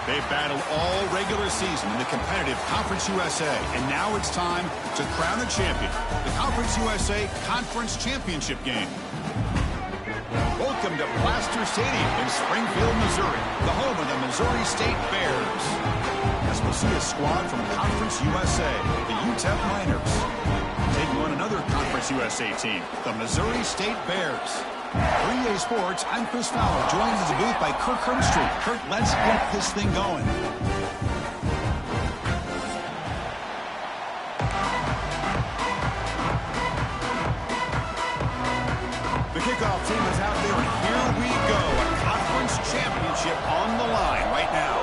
They've battled all regular season in the competitive Conference USA, and now it's time to crown a champion. The Conference USA Conference Championship game. Welcome to Plaster Stadium in Springfield, Missouri, the home of the Missouri State Bears. As we'll see a squad from Conference USA, the UTEP Miners, taking on another Conference USA team, the Missouri State Bears. 3A Sports, I'm Chris Fowler, joined in the booth by Kirk Hermstreet. Kirk, let's get this thing going. The kickoff team is out there, and here we go. A conference championship on the line right now.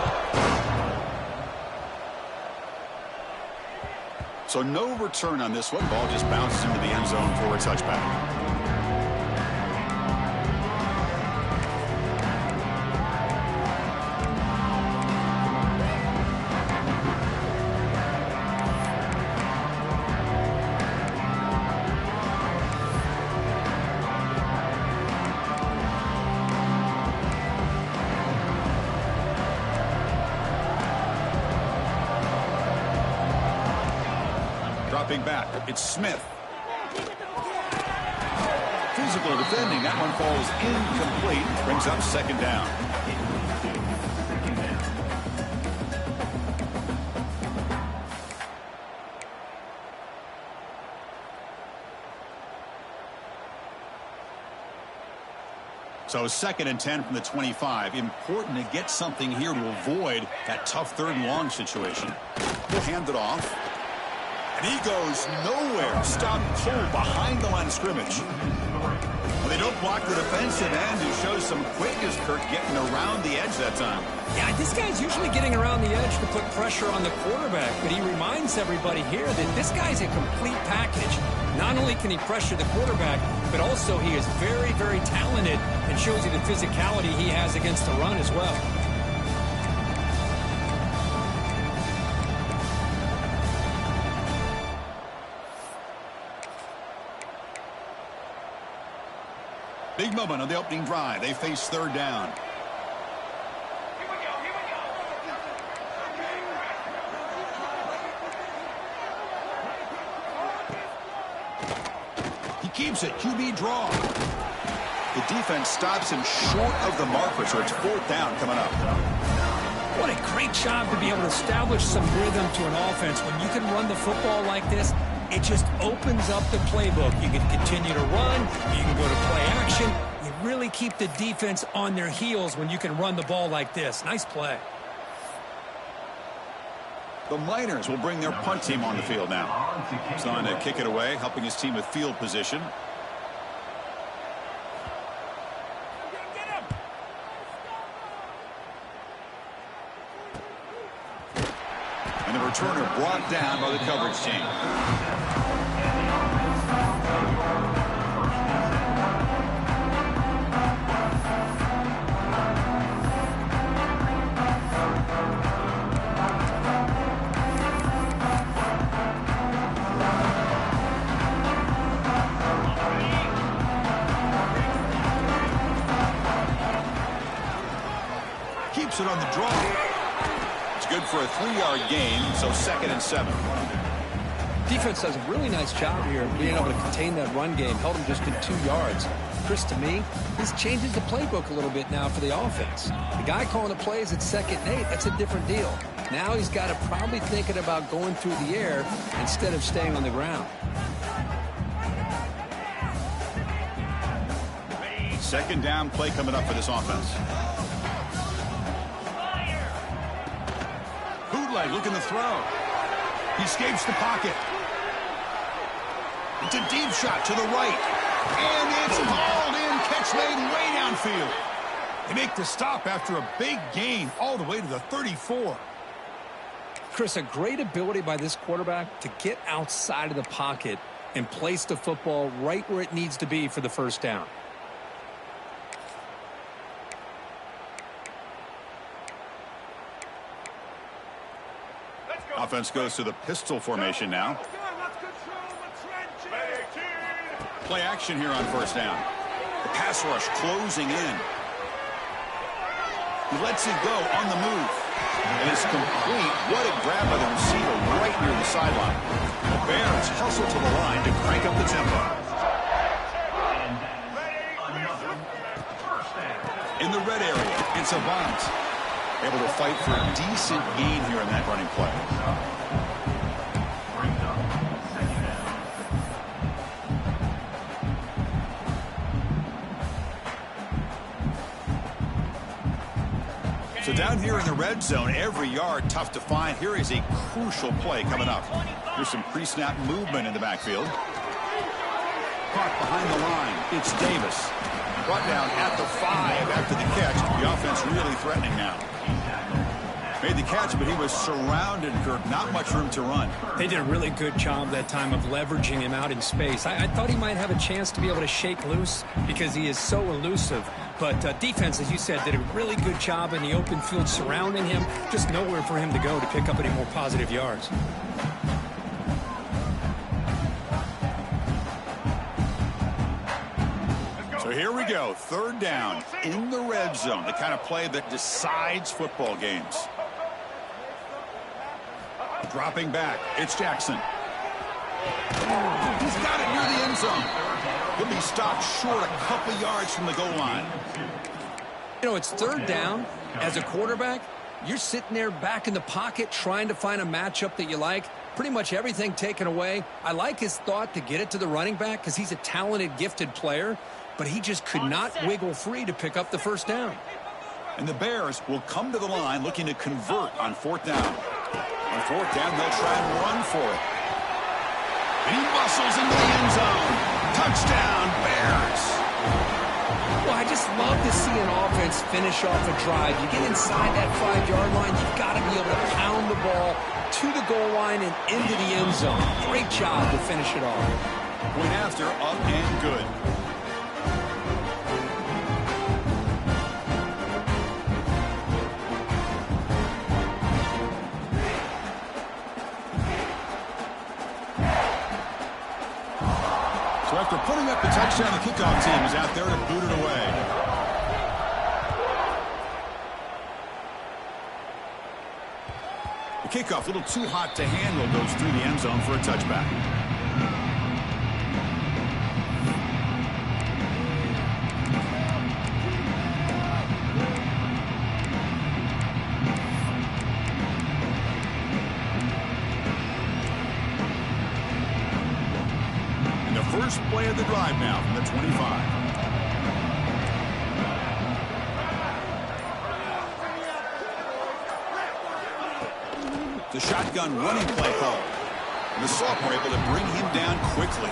So no return on this one. Ball just bounces into the end zone for a touchback. Dropping back, it's Smith. Physical defending, that one falls incomplete. Brings up second down. So 2nd and 10 from the 25. Important to get something here to avoid that tough 3rd and long situation. We'll hand it off. And he goes nowhere. Stopped cold behind the line of scrimmage. Well, they don't block the defensive end, who shows some quickness, Kirk, getting around the edge that time. Yeah, this guy's usually getting around the edge to put pressure on the quarterback, but he reminds everybody here that this guy's a complete package. Not only can he pressure the quarterback, but also he is very, very talented and shows you the physicality he has against the run as well. Big moment on the opening drive. They face 3rd down. He keeps it. QB draw. The defense stops him short of the marker, so it's 4th down coming up. What a great job to be able to establish some rhythm to an offense. When you can run the football like this, it just opens up the playbook. You can continue to run. You can go to play action. You really keep the defense on their heels when you can run the ball like this. Nice play. The Miners will bring their punt team on the field now. He's on to kick it away, helping his team with field position. And the returner brought down by the coverage team. Keeps it on the draw. Good for a 3-yard gain, so 2nd and 7. Defense does a really nice job here of being able to contain that run game. Held him just in 2 yards. Chris, to me, this changes the playbook a little bit now for the offense. The guy calling the plays at 2nd and 8, that's a different deal. Now he's got to probably thinking about going through the air instead of staying on the ground. 2nd down play coming up for this offense. Looking to throw. He escapes the pocket. It's a deep shot to the right. And it's hauled in. Catch made way downfield. They make the stop after a big gain all the way to the 34. Chris, a great ability by this quarterback to get outside of the pocket and place the football right where it needs to be for the 1st down. Offense goes to the pistol formation now. Play action here on 1st down. The pass rush closing in. He lets it go on the move. And it's complete. What a grab by the receiver right near the sideline. The Bears hustle to the line to crank up the tempo. In the red area, it's Avant. Able to fight for a decent gain here in that running play. So down here in the red zone, every yard tough to find. Here is a crucial play coming up. There's some pre-snap movement in the backfield. Caught behind the line. It's Davis. Brought down at the 5 after the catch. The offense really threatening now. Made the catch, but he was surrounded, Kirk. Not much room to run. They did a really good job that time of leveraging him out in space. I thought he might have a chance to be able to shake loose because he is so elusive. But defense, as you said, did a really good job in the open field surrounding him. Just nowhere for him to go to pick up any more positive yards. So here we go. Third down in the red zone. The kind of play that decides football games. Dropping back. It's Jackson. He's got it near the end zone. He'll be stopped short a couple yards from the goal line. You know, it's third down. As a quarterback, you're sitting there back in the pocket trying to find a matchup that you like. Pretty much everything taken away. I like his thought to get it to the running back because he's a talented, gifted player, but he just could not wiggle free to pick up the first down. And the Bears will come to the line looking to convert on fourth down. On fourth down, they'll try and run for it. And he muscles into the end zone. Touchdown, Bears. Well, I just love to see an offense finish off a drive. You get inside that 5-yard line, you've got to be able to pound the ball to the goal line and into the end zone. Great job to finish it off. Point after, up and good. So after putting up the touchdown, the kickoff team is out there to boot it away. The kickoff, a little too hot to handle, goes through the end zone for a touchback. First play of the drive now from the 25. The shotgun running play call. And the sophomore able to bring him down quickly.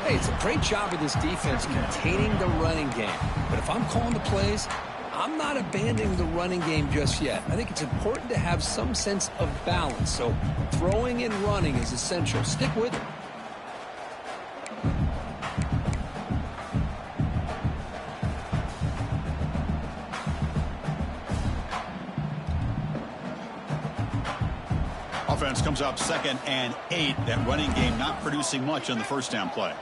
Hey, it's a great job of this defense containing the running game. But if I'm calling the plays, I'm not abandoning the running game just yet. I think it's important to have some sense of balance. So throwing and running is essential. Stick with it. Offense comes up 2nd and 8. That running game not producing much on the first down play.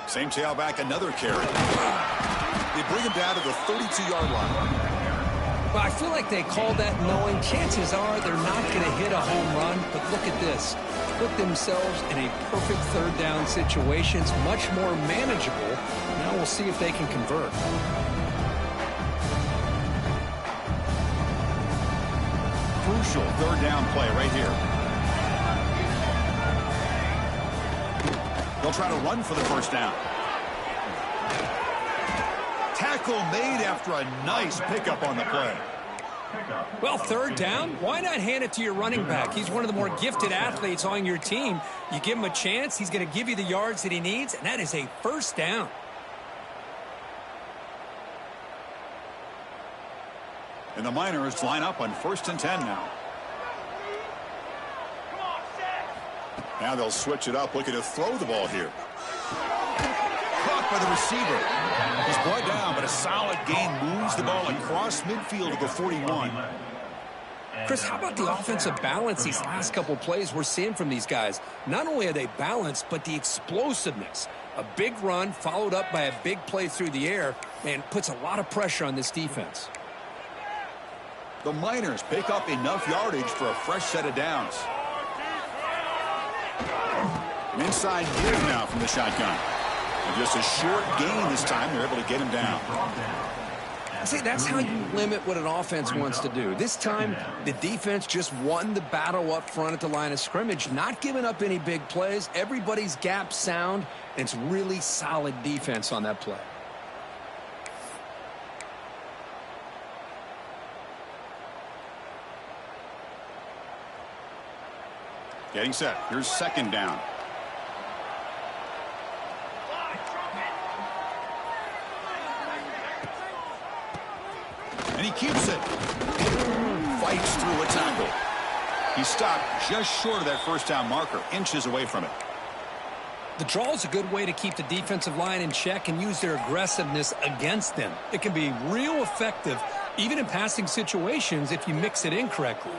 Same tailback, another carry. They bring him down to the 32-yard line. Well, I feel like they called that knowing chances are they're not going to hit a home run. But look at this. Put themselves in a perfect third down situation. It's much more manageable. Now we'll see if they can convert. Crucial third down play right here. They'll try to run for the first down. Tackle made after a nice pickup on the play. Well, third down, why not hand it to your running back? He's one of the more gifted athletes on your team. You give him a chance, he's going to give you the yards that he needs, and that is a first down. And the Miners line up on 1st and 10 now. Now they'll switch it up, looking to throw the ball here. Caught by the receiver. He's brought down, but a solid gain moves the ball across midfield to the 41. Chris, how about the offensive balance these last couple plays we're seeing from these guys? Not only are they balanced, but the explosiveness. A big run followed up by a big play through the air and puts a lot of pressure on this defense. The Miners pick up enough yardage for a fresh set of downs. An inside give now from the shotgun. And just a short gain this time. They're able to get him down. See, that's how you limit what an offense wants to do. This time, the defense just won the battle up front at the line of scrimmage, not giving up any big plays. Everybody's gap sound, and it's really solid defense on that play. Getting set. Here's second down. And he keeps it. Fights through a tackle. He stopped just short of that first down marker, inches away from it. The draw is a good way to keep the defensive line in check and use their aggressiveness against them. It can be real effective, even in passing situations, if you mix it in correctly.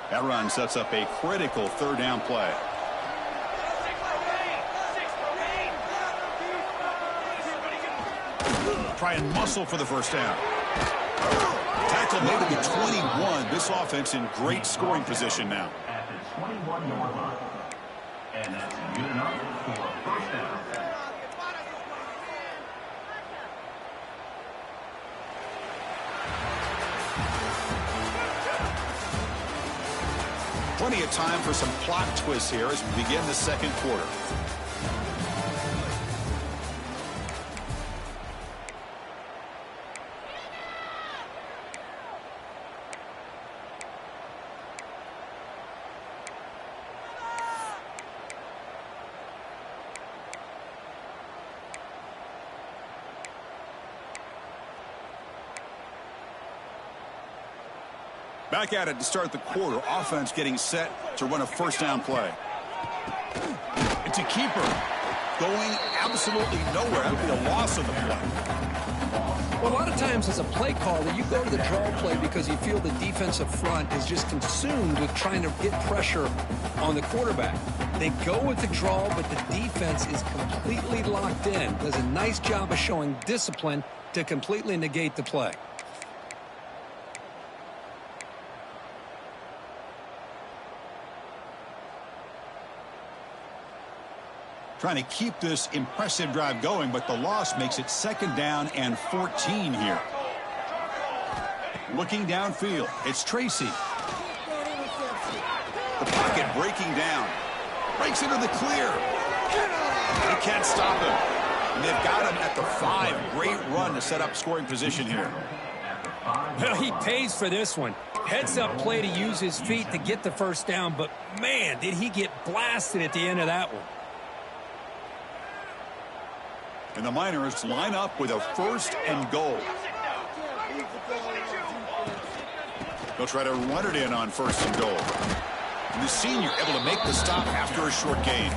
That run sets up a critical third down play. Try and muscle for the first down. Tackle made at the 21. This offense in great scoring position now. At the 21-yard line. And that's good enough for first down. Plenty of time for some plot twists here as we begin the second quarter. Back at it to start the quarter. Offense getting set to run a first down play. It's a keeper. Going absolutely nowhere. That would be a loss of the play. Well, a lot of times as a play caller, you go to the draw play because you feel the defensive front is just consumed with trying to get pressure on the quarterback. They go with the draw, but the defense is completely locked in. Does a nice job of showing discipline to completely negate the play. Trying to keep this impressive drive going, but the loss makes it second down and 14 here. Looking downfield, it's Tracy. The pocket breaking down. Breaks into the clear. They can't stop him. And they've got him at the 5. Great run to set up scoring position here. Well, he pays for this one. Heads-up play to use his feet to get the first down, but, man, did he get blasted at the end of that one. And the Miners line up with a first and goal. They'll try to run it in on first and goal. And the senior able to make the stop after a short gain.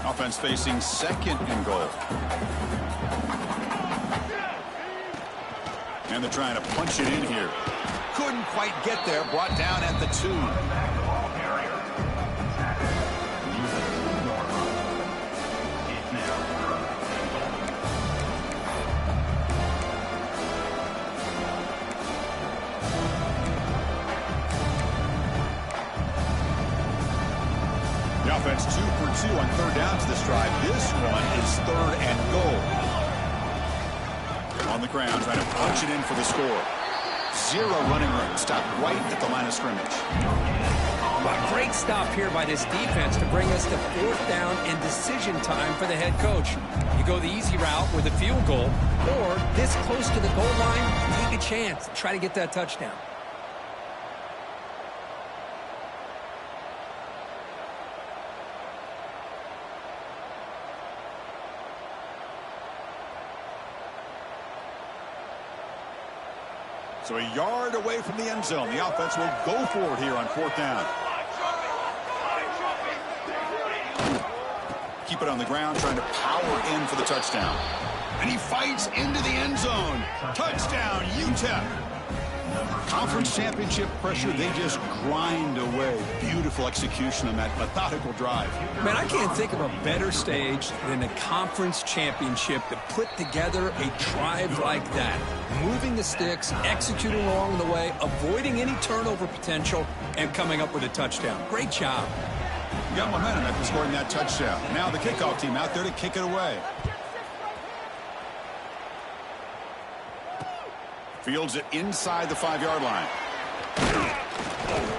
Offense facing second and goal. And they're trying to punch it in here. Couldn't quite get there. Brought down at the 2. The offense 2 for 2 on third downs this drive. This one is third and goal. On the ground, trying to punch it in for the score. 0 running room. Stopped right at the line of scrimmage. Well, great stop here by this defense to bring us to fourth down and decision time for the head coach. You go the easy route with a field goal, or this close to the goal line, take a chance. Try to get that touchdown. So a yard away from the end zone. The offense will go for it here on fourth down. Keep it on the ground, trying to power in for the touchdown. And he fights into the end zone. Touchdown, UTEP. Conference championship pressure, they just grind away. Beautiful execution on that methodical drive. Man, I can't think of a better stage than a conference championship to put together a drive like that. Moving the sticks, executing along the way, avoiding any turnover potential, and coming up with a touchdown. Great job. You got momentum after scoring that touchdown. Now the kickoff team out there to kick it away. Fields it inside the 5-yard line.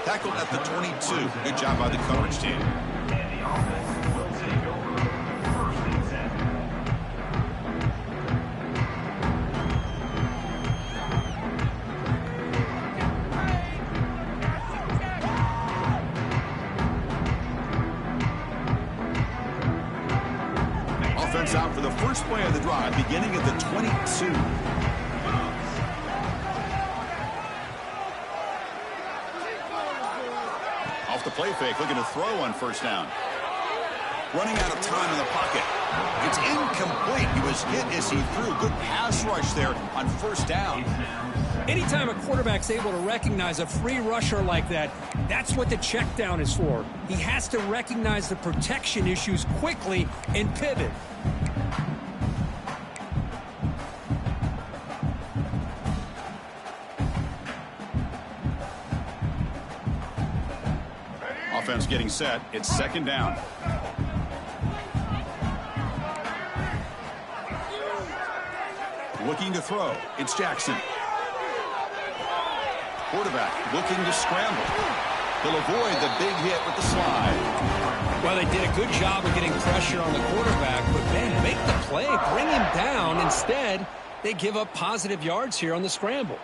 Tackled at the 22. Good job by the coverage team. And the offense will take over 1st and 10. Offense out for the first play of the drive, beginning at the 22. Off the play fake, looking to throw on 1st down. Running out of time in the pocket. It's incomplete. He was hit as he threw. Good pass rush there on 1st down. Anytime a quarterback's able to recognize a free rusher like that, that's what the check down is for. He has to recognize the protection issues quickly and pivot. Offense getting set. It's 2nd down. Looking to throw. It's Jackson. Quarterback looking to scramble. He'll avoid the big hit with the slide. Well, they did a good job of getting pressure on the quarterback, but man, make the play, bring him down. Instead, they give up positive yards here on the scramble.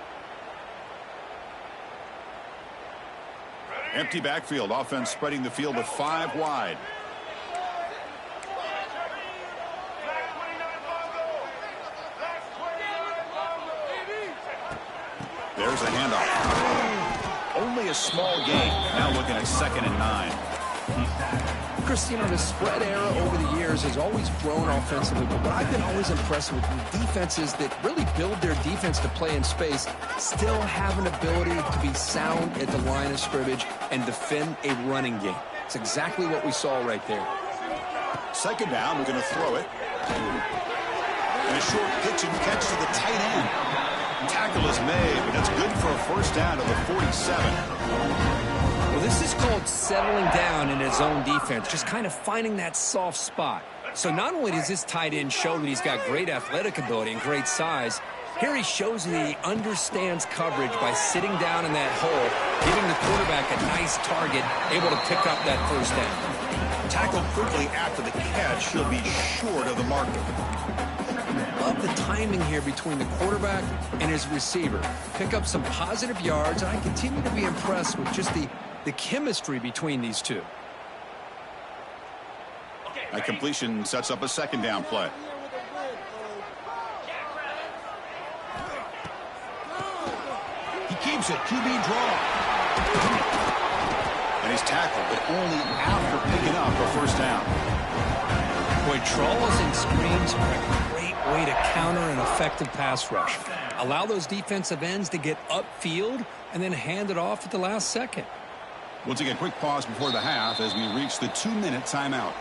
Empty backfield. Offense spreading the field with 5 wide. There's a handoff. Only a small gain. Now looking at 2nd and 9. Chris, you know, the spread era over the years has always grown offensively, but what I've been always impressed with defenses that really build their defense to play in space still have an ability to be sound at the line of scrimmage and defend a running game. It's exactly what we saw right there. 2nd down, we're going to throw it. And a short pitch and catch to the tight end. Tackle is made, but that's good for a 1st down to the 47. Well, this is called settling down in his own defense, just kind of finding that soft spot. So not only does this tight end show that he's got great athletic ability and great size, here he shows that he understands coverage by sitting down in that hole, giving the quarterback a nice target, able to pick up that 1st down. Tackled quickly after the catch, he'll be short of the marker. Love the timing here between the quarterback and his receiver. Pick up some positive yards, and I continue to be impressed with just the chemistry between these two. That completion sets up a 2nd down play. He keeps it. QB draw. And he's tackled, but only after picking up a 1st down. Boy, draws and screens are a great way to counter an effective pass rush. Allow those defensive ends to get upfield and then hand it off at the last second. We'll take a quick pause before the half as we reach the 2-minute timeout.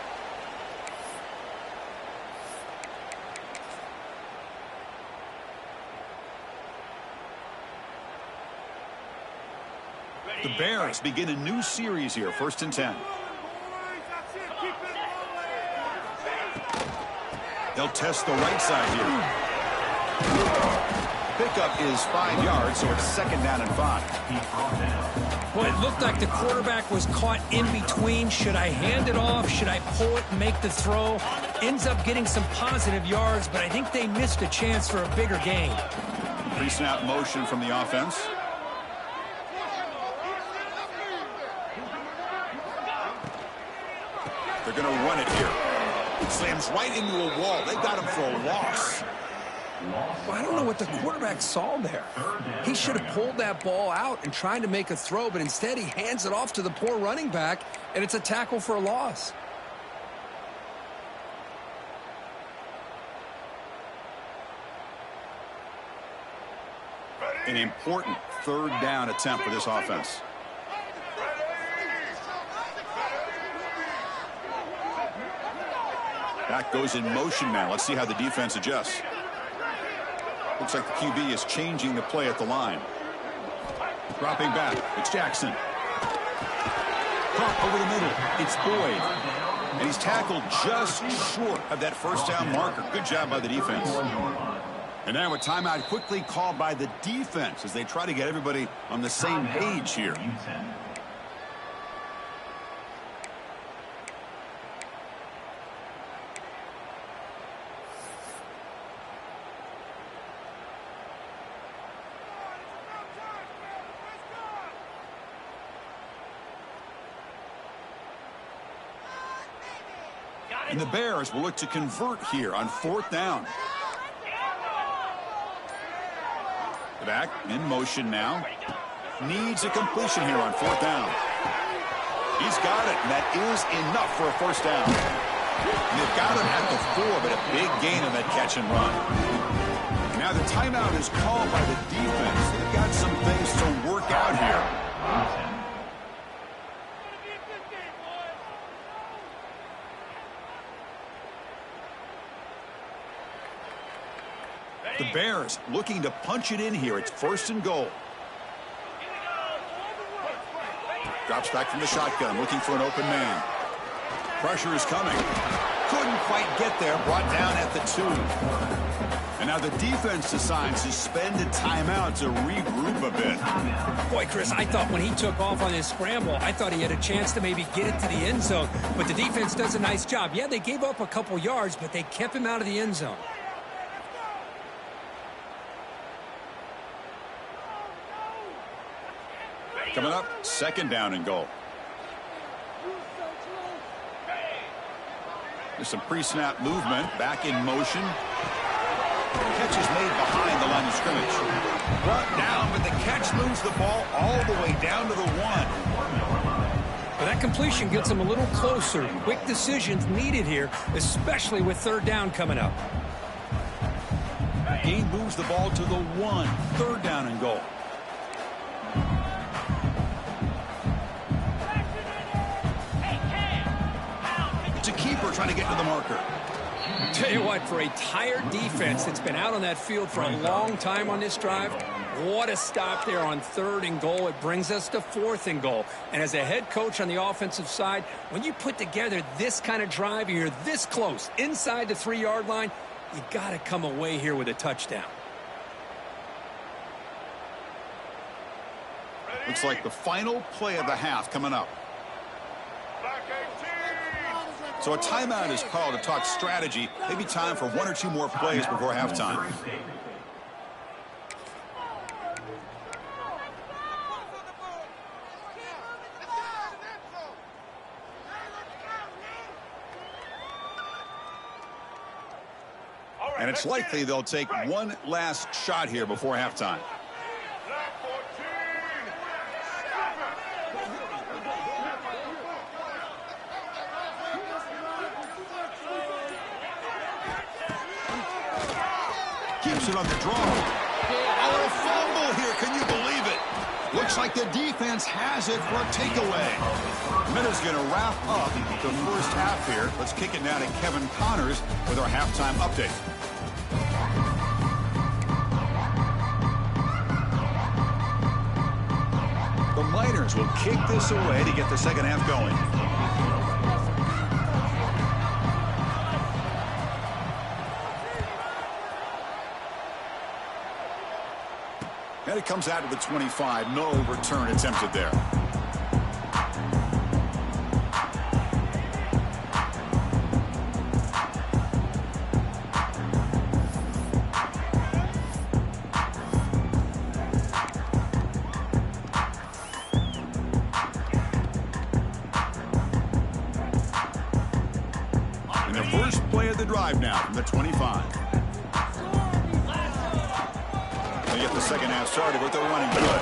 The Bears begin a new series here, 1st and 10. They'll test the right side here. Pickup is 5 yards, so it's 2nd down and 5. Well, it looked like the quarterback was caught in between. Should I hand it off? Should I pull it and make the throw? Ends up getting some positive yards, but I think they missed a chance for a bigger gain. Pre-snap motion from the offense. They're going to run it here. It slams right into a wall. They got him for a loss. Well, I don't know what the quarterback saw there. He should have pulled that ball out and tried to make a throw, but instead he hands it off to the poor running back, and it's a tackle for a loss. An important third down attempt for this offense. Back goes in motion now. Let's see how the defense adjusts. Looks like the QB is changing the play at the line. Dropping back. It's Jackson. Caught over the middle. It's Boyd. And he's tackled just short of that first down marker. Good job by the defense. And now a timeout quickly called by the defense as they try to get everybody on the same page here. And the Bears will look to convert here on fourth down. The back in motion now. Needs a completion here on fourth down. He's got it, and that is enough for a first down. And they've got him at the 4, but a big gain on that catch and run. Now the timeout is called by the defense. They've got some things to work out here. The Bears looking to punch it in here. It's first and goal. Drops back from the shotgun, looking for an open man. Pressure is coming. Couldn't quite get there. Brought down at the 2. And now the defense decides to spend a timeout to regroup a bit. Boy, Chris, I thought when he took off on his scramble, I thought he had a chance to maybe get it to the end zone. But the defense does a nice job. Yeah, they gave up a couple yards, but they kept him out of the end zone. Coming up, second down and goal. There's some pre-snap movement. Back in motion. Catch is made behind the line of scrimmage. Brought down, but the catch moves the ball all the way down to the 1. But that completion gets them a little closer. Quick decisions needed here, especially with third down coming up. Gain moves the ball to the 1. Third down and goal. Keeper trying to get to the marker. Tell you what, for a tired defense that's been out on that field for a long time on this drive, what a stop there on third and goal. It brings us to fourth and goal. And as a head coach on the offensive side, when you put together this kind of drive, you're this close inside the 3-yard line, you got to come away here with a touchdown. Looks like the final play of the half coming up. So a timeout is called to talk strategy. Maybe time for 1 or 2 more plays before halftime. And it's likely they'll take one last shot here before halftime. Keeps it on the draw. Oh, a fumble here. Can you believe it? Looks like the defense has it for a takeaway. Minutes going to wrap up the first half here. Let's kick it now to Kevin Connors with our halftime update. The Miners will kick this away to get the second half going. And it comes out to the 25. No return attempted there. And the first play of the drive now from the 25. Get the second half started, but they're running good.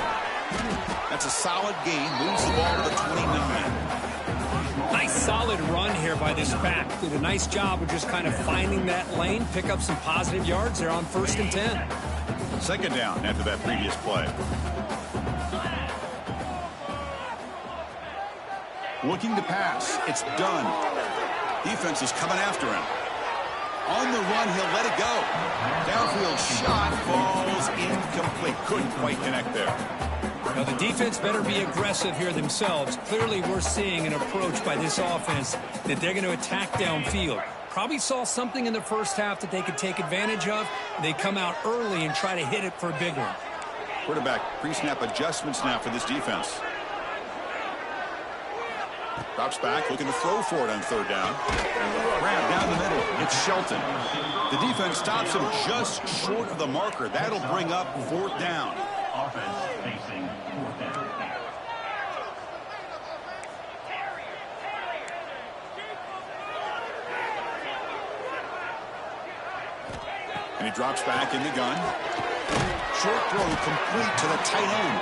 That's a solid gain. Moves the ball to the 29. Nice solid run here by this back. Did a nice job of just kind of finding that lane, pick up some positive yards there on 1st and 10. Second down after that previous play. Looking to pass. It's done. Defense is coming after him. On the run, he'll let it go. Downfield shot falls incomplete. Couldn't quite connect there. Now, the defense better be aggressive here themselves. Clearly, we're seeing an approach by this offense that they're going to attack downfield. Probably saw something in the first half that they could take advantage of. They come out early and try to hit it for a big one. Quarterback pre-snap adjustments now for this defense. Drops back, looking to throw for it on third down. Grab down the middle. It's Shelton. The defense stops him just short of the marker. That'll bring up fourth down. Offense facing fourth down. And he drops back in the gun. Short throw complete to the tight end.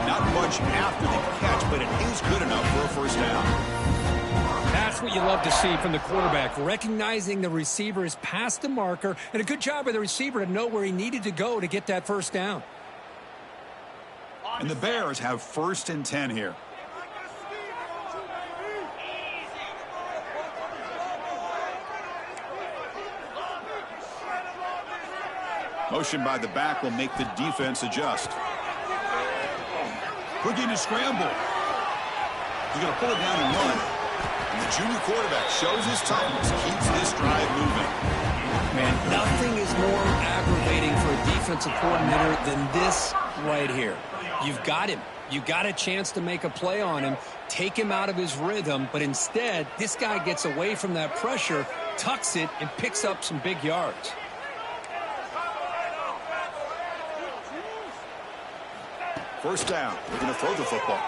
Not much after the catch, but it is good enough for a first down. That's what you love to see from the quarterback, recognizing the receiver is past the marker, and a good job by the receiver to know where he needed to go to get that first down. And the Bears have first and 10 here. Motion by the back will make the defense adjust. Looking to scramble. He's going to pull it down and run. And the junior quarterback shows his toughness, keeps this drive moving. Man, nothing is more aggravating for a defensive coordinator than this right here. You've got him. You got a chance to make a play on him, take him out of his rhythm, but instead, this guy gets away from that pressure, tucks it, and picks up some big yards. First down. They're going to throw the football.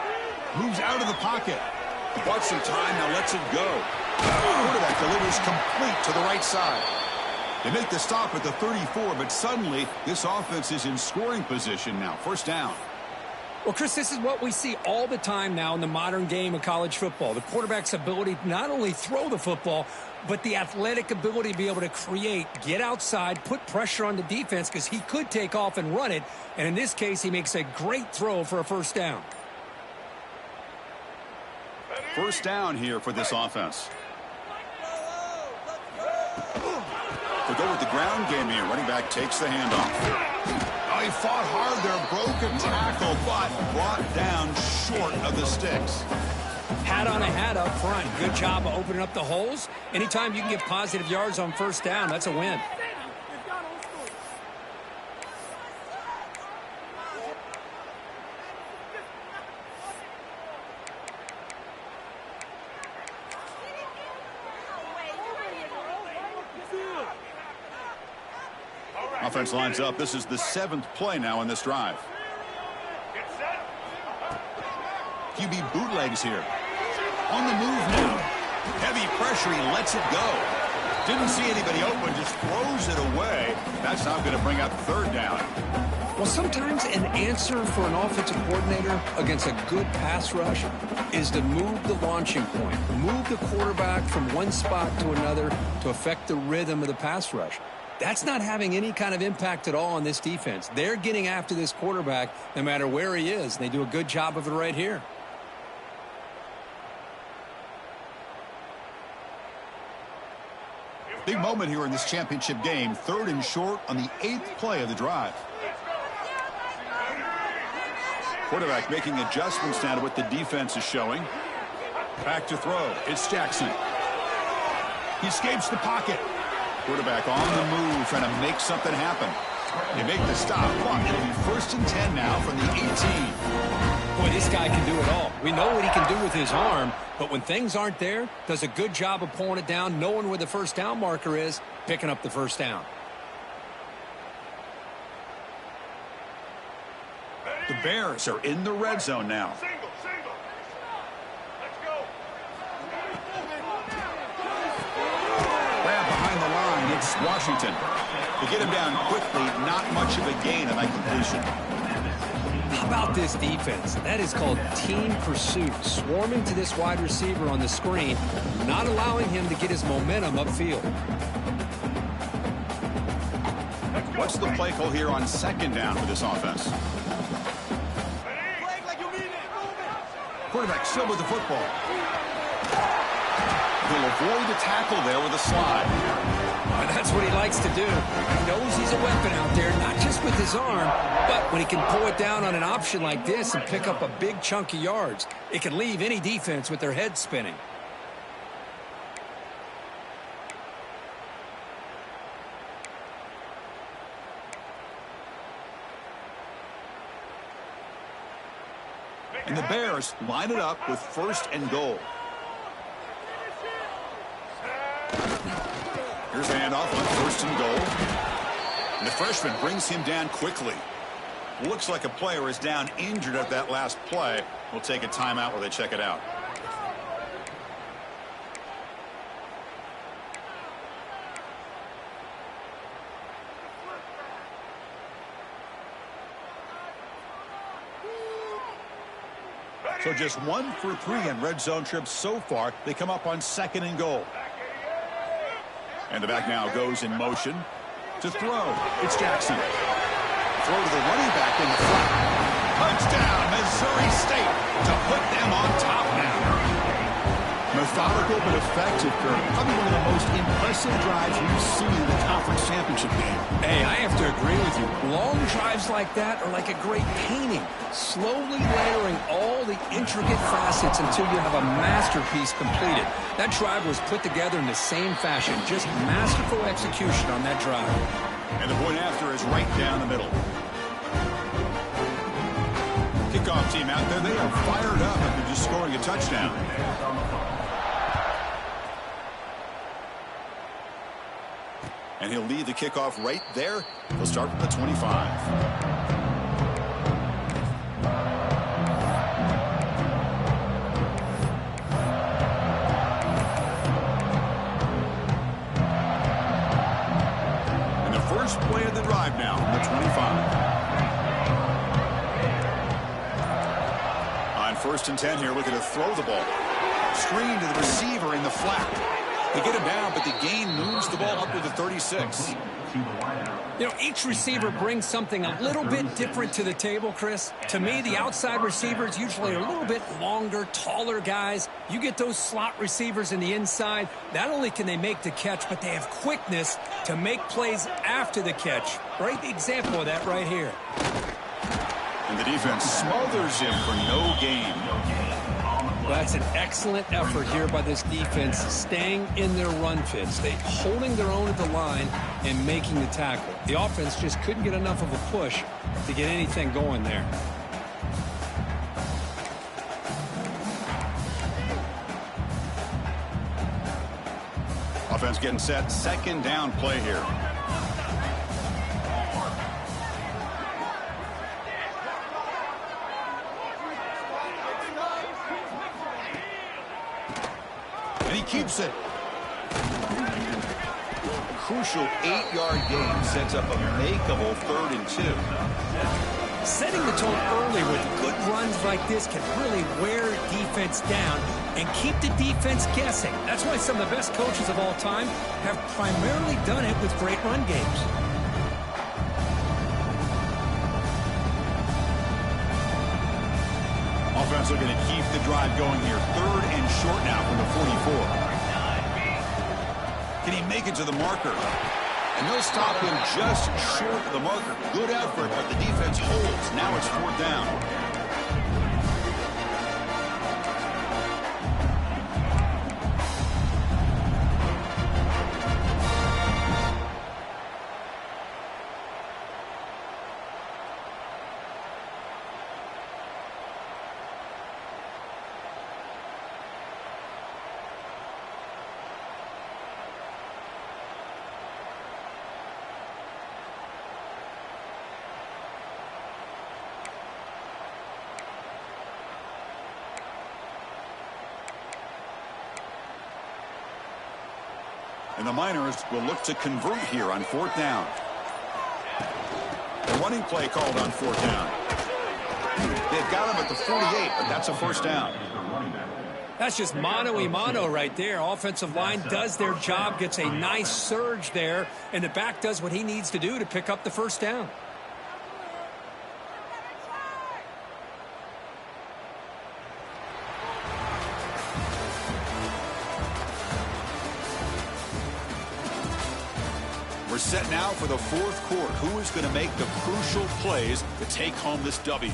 Moves out of the pocket. Bought some time, now lets it go. Quarterback delivers complete to the right side. They make the stop at the 34, but suddenly this offense is in scoring position now. First down. Well, Chris, this is what we see all the time now in the modern game of college football. The quarterback's ability to not only throw the football, but the athletic ability to be able to create, get outside, put pressure on the defense because he could take off and run it. And in this case, he makes a great throw for a first down. First down here for this offense. To go with the ground game here, running back takes the handoff. Oh, he fought hard there, broke a tackle, but brought down short of the sticks. Hat on a hat up front. Good job of opening up the holes. Anytime you can get positive yards on first down, that's a win. Offense lines up. This is the 7th play now in this drive. QB bootlegs here. On the move now. Heavy pressure. He lets it go. Didn't see anybody open. Just throws it away. That's not going to bring up third down. Well, sometimes an answer for an offensive coordinator against a good pass rush is to move the launching point, move the quarterback from one spot to another to affect the rhythm of the pass rush. That's not having any kind of impact at all on this defense. They're getting after this quarterback no matter where he is, and they do a good job of it right here. Big moment here in this championship game. 3rd and short on the 8th play of the drive. Quarterback making adjustments now to what the defense is showing. Back to throw. It's Jackson. He escapes the pocket. Quarterback on the move, trying to make something happen. They make the stop. It'll be 1st and 10 now from the 18. Boy, this guy can do it all. We know what he can do with his arm, but when things aren't there, does a good job of pulling it down, knowing where the first down marker is, picking up the first down. The Bears are in the red zone now. Grab behind the line. It's Washington. To get him down quickly, not much of a gain on that completion. How about this defense? That is called team pursuit. Swarming to this wide receiver on the screen, not allowing him to get his momentum upfield. What's the play call here on second down for this offense? Quarterback still with the football. He'll avoid the tackle there with a slide. And that's what he likes to do. He knows he's a weapon out there, not just with his arm, but when he can pull it down on an option like this and pick up a big chunk of yards, it can leave any defense with their head spinning. And the Bears line it up with 1st and goal. Here's the handoff on 1st and goal. And the freshman brings him down quickly. Looks like a player is down injured at that last play. We'll take a timeout while they check it out. So just 1 for 3 in red zone trips so far. They come up on 2nd and goal. And the back now goes in motion to throw. It's Jackson. Throw to the running back in the flat. Touchdown, Missouri State, to put them on top now. Methodical but effective, Kirk. Probably one of the most impressive drives we've seen in the conference championship game. Hey, I have to agree with you. Long drives like that are like a great painting. Slowly layering all the intricate facets until you have a masterpiece completed. That drive was put together in the same fashion. Just masterful execution on that drive. And the point after is right down the middle. Kickoff team out there. They are fired up after just scoring a touchdown. And he'll lead the kickoff right there. He'll start from the 25. And the first play of the drive now from the 25. On 1st and 10 here, looking to throw the ball. Screen to the receiver in the flat. They get him down, but the gain moves the ball up to the 36. You know, each receiver brings something a little bit different to the table, Chris. To me, the outside receivers usually are a little bit longer, taller guys. You get those slot receivers in the inside, not only can they make the catch, but they have quickness to make plays after the catch. Great example of that right here. And the defense smothers him for no gain. Well, that's an excellent effort here by this defense, staying in their run fits. They holding their own at the line and making the tackle. The offense just couldn't get enough of a push to get anything going there. Offense getting set. 2nd down play here. And he keeps it. Crucial 8-yard gain sets up a makeable 3rd and 2. Setting the tone early with good runs like this can really wear defense down and keep the defense guessing. That's why some of the best coaches of all time have primarily done it with great run games. Offense looking to keep the drive going here. 3rd and short now from the 44. Can he make it to the marker? And they'll stop him just short of the marker. Good effort, but the defense holds. Now it's 4th down. And the Miners will look to convert here on 4th down. The running play called on 4th down. They've got him at the 48, but that's a 1st down. That's just mano-a-mano right there. Offensive line does their job, gets a nice surge there, and the back does what he needs to do to pick up the first down. We're set now for the fourth quarter. Who is going to make the crucial plays to take home this W?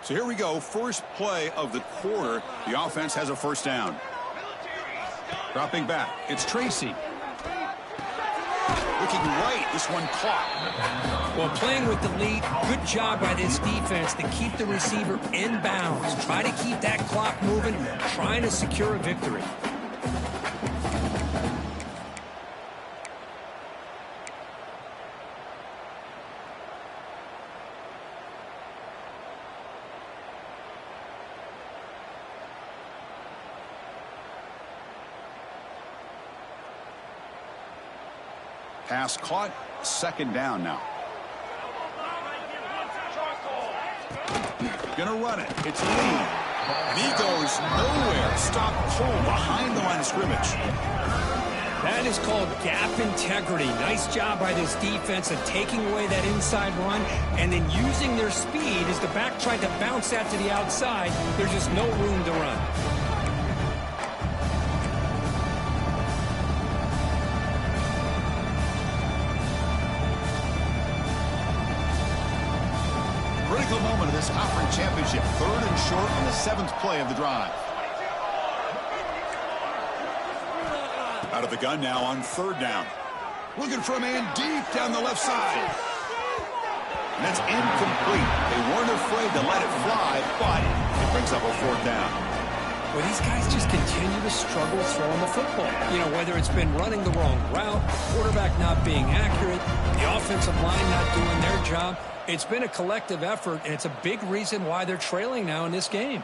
So here we go. First play of the quarter. The offense has a first down. Dropping back. It's Tracy. Looking right. This one caught. Well, playing with the lead, good job by this defense to keep the receiver in bounds. Try to keep that clock moving, trying to secure a victory. Pass caught. Second down now. Gonna run it. It's Lee. And he goes nowhere. Stop cold behind the line of scrimmage. That is called gap integrity. Nice job by this defense of taking away that inside run and then using their speed as the back tried to bounce that to the outside. There's just no room to run. Critical moment of this conference championship. Third and short on the 7th play of the drive. Out of the gun now on third down. Looking for a man deep down the left side. And that's incomplete. They weren't afraid to let it fly, but it brings up a fourth down. Well, these guys just continue to struggle throwing the football. You know, whether it's been running the wrong route, the quarterback not being accurate, the offensive line not doing their job. It's been a collective effort, and it's a big reason why they're trailing now in this game.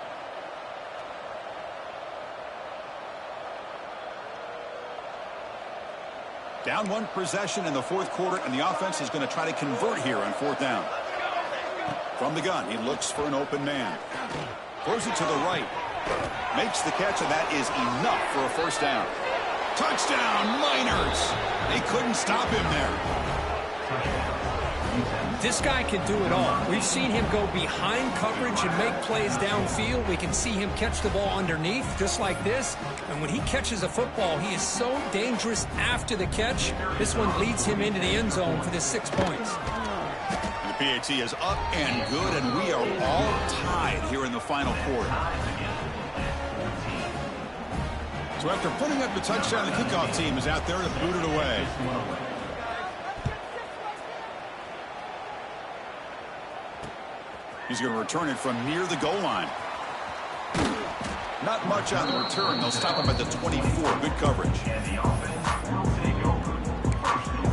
Down one possession in the fourth quarter, and the offense is going to try to convert here on fourth down. From the gun, he looks for an open man. Throws it to the right. Makes the catch, and that is enough for a first down. Touchdown, Miners! They couldn't stop him there. This guy can do it all. We've seen him go behind coverage and make plays downfield. We can see him catch the ball underneath, just like this. And when he catches a football, he is so dangerous after the catch. This one leads him into the end zone for the 6 points. The PAT is up and good, and we are all tied here in the final quarter. So after putting up the touchdown, the kickoff team is out there to boot it away. He's going to return it from near the goal line. Not much on the return. They'll stop him at the 24. Good coverage. And the offense will take over. First and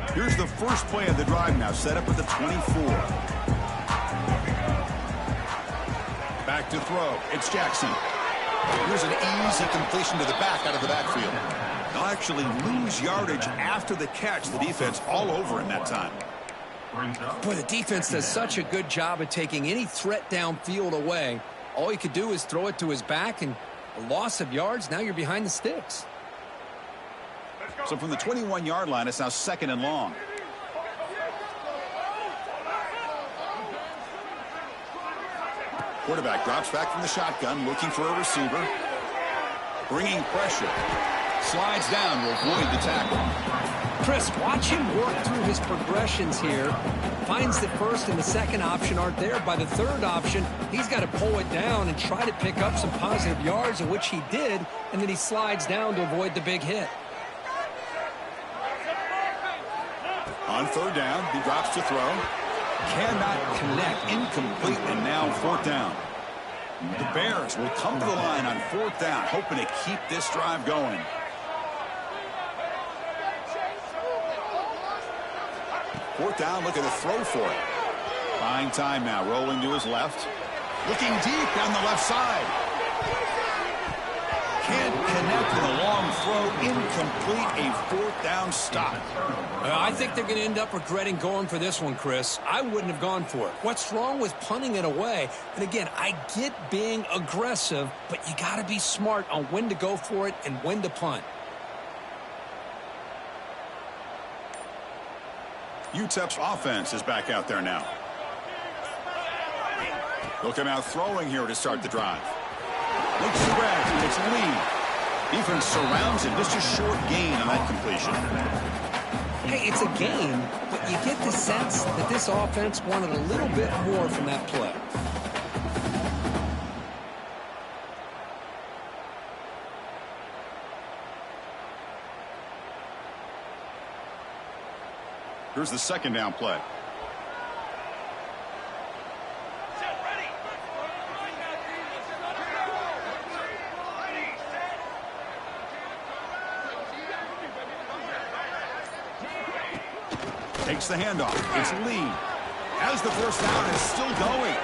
10. Here's the first play of the drive now, set up at the 24. Back to throw. It's Jackson. Here's an easy completion to the back out of the backfield. They'll actually lose yardage after the catch. The defense all over in that time. Boy, the defense does such a good job of taking any threat downfield away. All he could do is throw it to his back, and a loss of yards, now you're behind the sticks. So from the 21-yard line, it's now second and long. Quarterback drops back from the shotgun, looking for a receiver. Bringing pressure. Slides down to avoid the tackle. Chris, watch him work through his progressions here. Finds the first and the second option aren't there. By the third option, he's got to pull it down and try to pick up some positive yards, of which he did, and then he slides down to avoid the big hit. On third down, he drops to throw. Cannot connect. Incomplete, and now fourth down. The Bears will come to the line on 4th down, hoping to keep this drive going. Fourth down, looking to throw for it. Buying time now, rolling to his left. Looking deep down the left side. Can't connect with a long throw. Incomplete, a 4th down stop. I think they're going to end up regretting going for this one, Chris. I wouldn't have gone for it. What's wrong with punting it away? And again, I get being aggressive, but you got to be smart on when to go for it and when to punt. UTEP's offense is back out there now. They'll come out throwing here to start the drive. Looks around, takes a lead. Defense surrounds him. Just a short gain on that completion. Hey, it's a game, but you get the sense that this offense wanted a little bit more from that play. Here's the 2nd down play. Takes the handoff. It's Lee. Has the first down and is still going.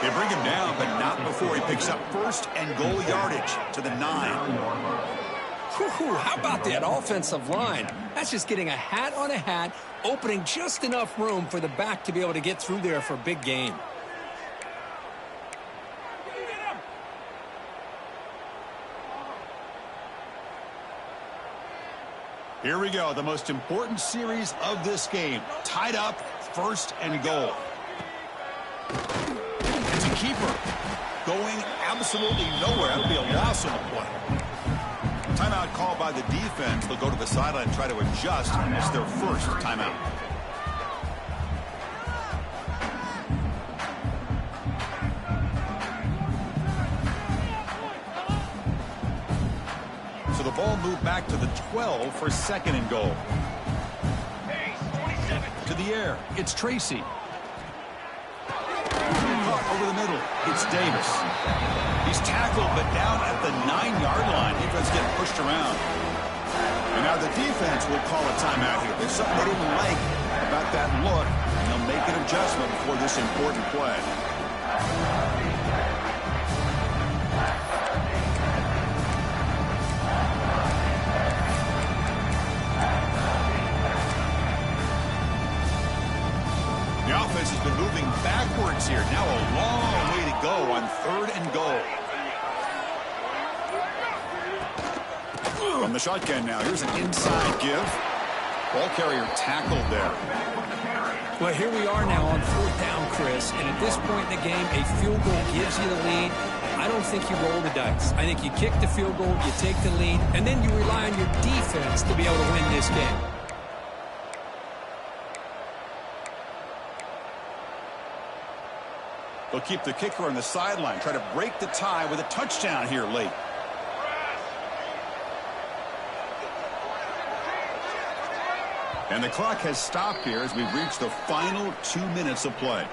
They bring him down, but not before he picks up 1st and goal yardage to the 9. How about that offensive line? That's just getting a hat on a hat, opening just enough room for the back to be able to get through there for a big gain. Here we go, the most important series of this game. Tied up, 1st and goal. It's a keeper. Going absolutely nowhere. That'll be a loss on the play. Timeout called by the defense. They'll go to the sideline and try to adjust. It's their first timeout. So the ball moved back to the 12 for 2nd and goal. To the air, it's Tracy. Caught over the middle, it's Davis. He's tackled, but down at the 9-yard line. Defense getting pushed around. And now the defense will call a timeout here. There's something they didn't like about that look, and they'll make an adjustment before this important play. The offense has been moving backwards here. Now a long way to go on 3rd and goal. From the shotgun now, here's an inside give. Ball carrier tackled there. Well, here we are now on 4th down, Chris, and at this point in the game, a field goal gives you the lead. I don't think you roll the dice. I think you kick the field goal, you take the lead, and then you rely on your defense to be able to win this game. They'll keep the kicker on the sideline, try to break the tie with a touchdown here late. And the clock has stopped here as we've reached the final 2 minutes of play.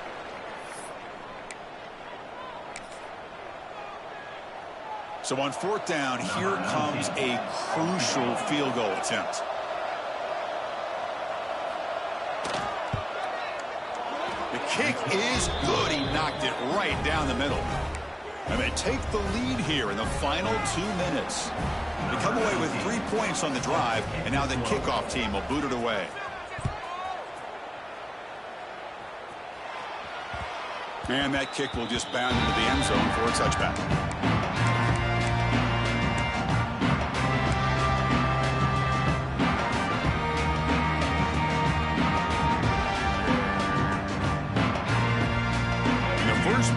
So on 4th down, here comes a crucial field goal attempt. The kick is good. He knocked it right down the middle. And they take the lead here in the final 2 minutes. They come away with 3 points on the drive, and now the kickoff team will boot it away. And that kick will just bound into the end zone for a touchback.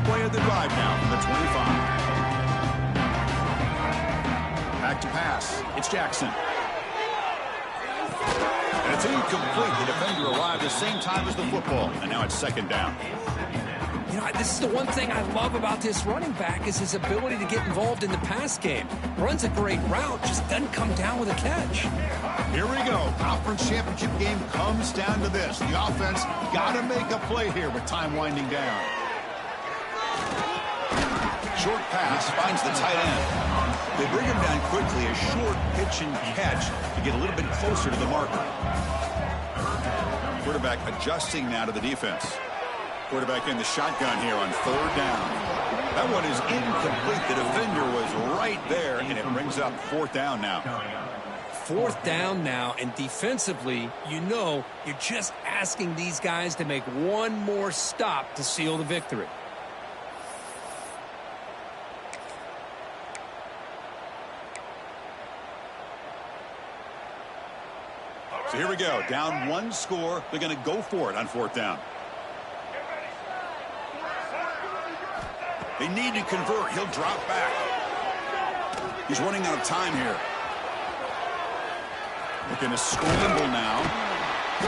Play of the drive now from the 25. Back to pass. It's Jackson. And it's incomplete. The defender arrived at the same time as the football. And now it's 2nd down. You know, this is the one thing I love about this running back is his ability to get involved in the pass game. Runs a great route, just doesn't come down with a catch. Here we go. Conference championship game comes down to this. The offense got to make a play here with time winding down. Short pass finds the tight end. They bring him down quickly, a short pitch and catch to get a little bit closer to the marker. Quarterback adjusting now to the defense. Quarterback in the shotgun here on 3rd down. That one is incomplete. The defender was right there, and it brings up 4th down now. 4th down now, and defensively, you know, you're just asking these guys to make one more stop to seal the victory. So here we go. Down 1 score. They're going to go for it on 4th down. They need to convert. He'll drop back. He's running out of time here. Looking to scramble now.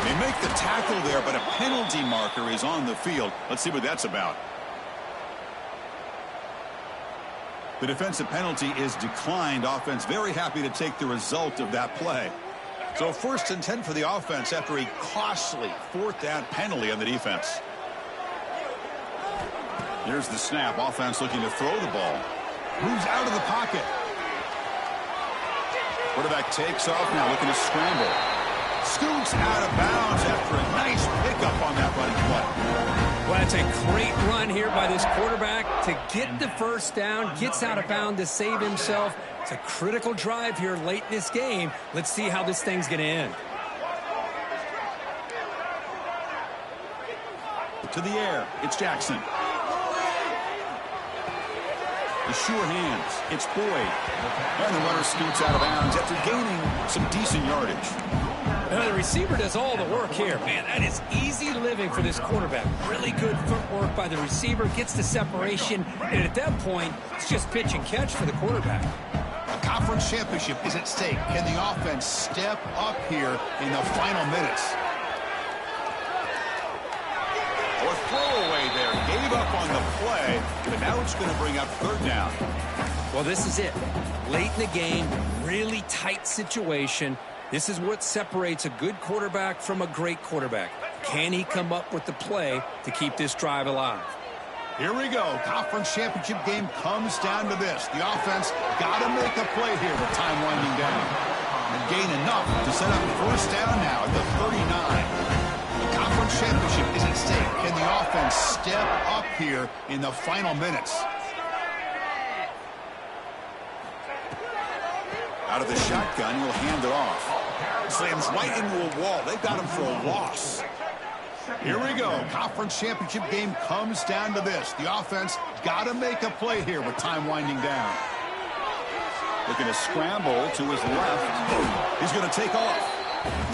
They make the tackle there, but a penalty marker is on the field. Let's see what that's about. The defensive penalty is declined. Offense very happy to take the result of that play. So 1st and 10 for the offense after a costly 4th down penalty on the defense. Here's the snap. Offense looking to throw the ball. Moves out of the pocket. Quarterback takes off now, looking to scramble. Scoots out of bounds after a nice pickup on that running play. Well, that's a great run here by this quarterback to get the 1st down, gets out of bounds to save himself. It's a critical drive here late in this game. Let's see how this thing's going to end. To the air, it's Jackson. The sure hands, it's Boyd. And the runner scoots out of bounds after gaining some decent yardage. Now the receiver does all the work here. Man, that is easy living for this quarterback. Really good footwork by the receiver, gets the separation, and at that point, it's just pitch and catch for the quarterback. A conference championship is at stake. Can the offense step up here in the final minutes? A throwaway there. Gave up on the play, but now it's going to bring up 3rd down. Well, this is it. Late in the game, really tight situation. This is what separates a good quarterback from a great quarterback. Can he come up with the play to keep this drive alive? Here we go. Conference championship game comes down to this. The offense got to make a play here with time winding down. And gain enough to set up 1st down now at the 39. The conference championship is at stake. Can the offense step up here in the final minutes? Out of the shotgun, he'll hand it off. Slams right into a wall. They've got him for a loss. Here we go. Conference championship game comes down to this. The offense got to make a play here with time winding down. Looking to scramble to his left. He's going to take off.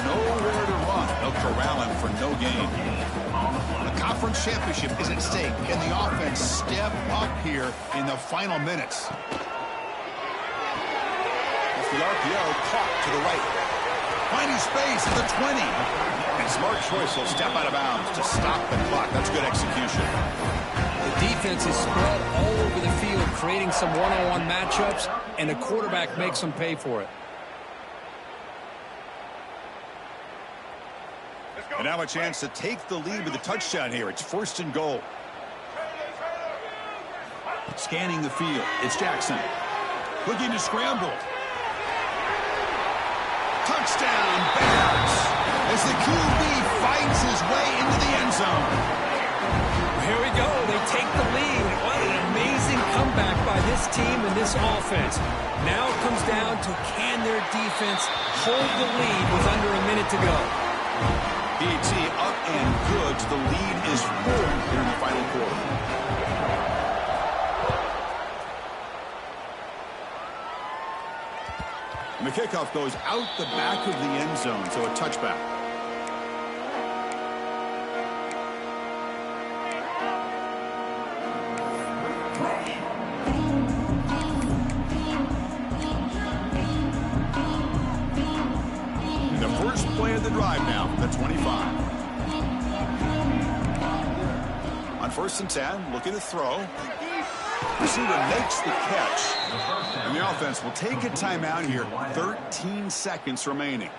Nowhere to run. They'll corral him for no gain. The conference championship is at stake. Can the offense step up here in the final minutes? Off the RPO, caught to the right. Finding space at the 20. And smart choice will step out of bounds to stop the clock. That's good execution. The defense is spread all over the field, creating some one-on-one matchups, and the quarterback makes them pay for it. And now a chance to take the lead with a touchdown here. It's 1st and goal. Scanning the field. It's Jackson. Looking to scramble. Touchdown, Bears! As the QB fights his way into the end zone. Here we go. They take the lead. What an amazing comeback by this team and this offense. Now it comes down to can their defense hold the lead with under a minute to go. BT up and good. The lead is 4 here in the final quarter. And the kickoff goes out the back of the end zone, so a touchback. The first play of the drive now, the 25. On 1st and 10, looking to throw. Receiver makes the catch. And the offense will take a timeout here. 13 seconds remaining.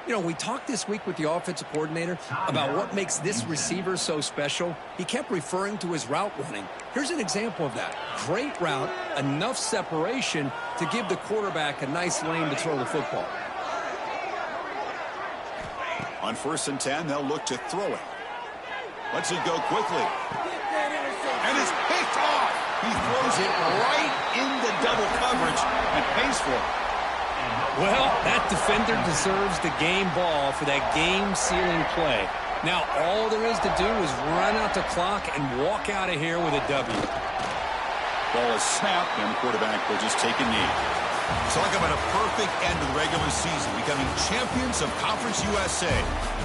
You know, we talked this week with the offensive coordinator about what makes this receiver so special. He kept referring to his route running. Here's an example of that. Great route, enough separation to give the quarterback a nice lane to throw the football. On 1st and 10, they'll look to throw it. Lets it go quickly. And it's picked off. He throws it right into double coverage and pays for it. Well, that defender deserves the game ball for that game-sealing play. Now, all there is to do is run out the clock and walk out of here with a W. Ball is snapped, and the quarterback will just take a knee. Talk about a perfect end to the regular season, becoming champions of Conference USA.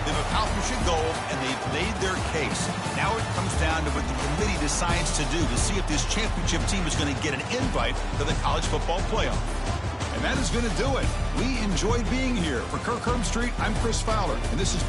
They've accomplished a goal, and they've made their case. Now it comes down to what the committee decides to do to see if this championship team is going to get an invite to the college football playoff. And that is going to do it. We enjoyed being here. For Kirk Street, I'm Chris Fowler, and this is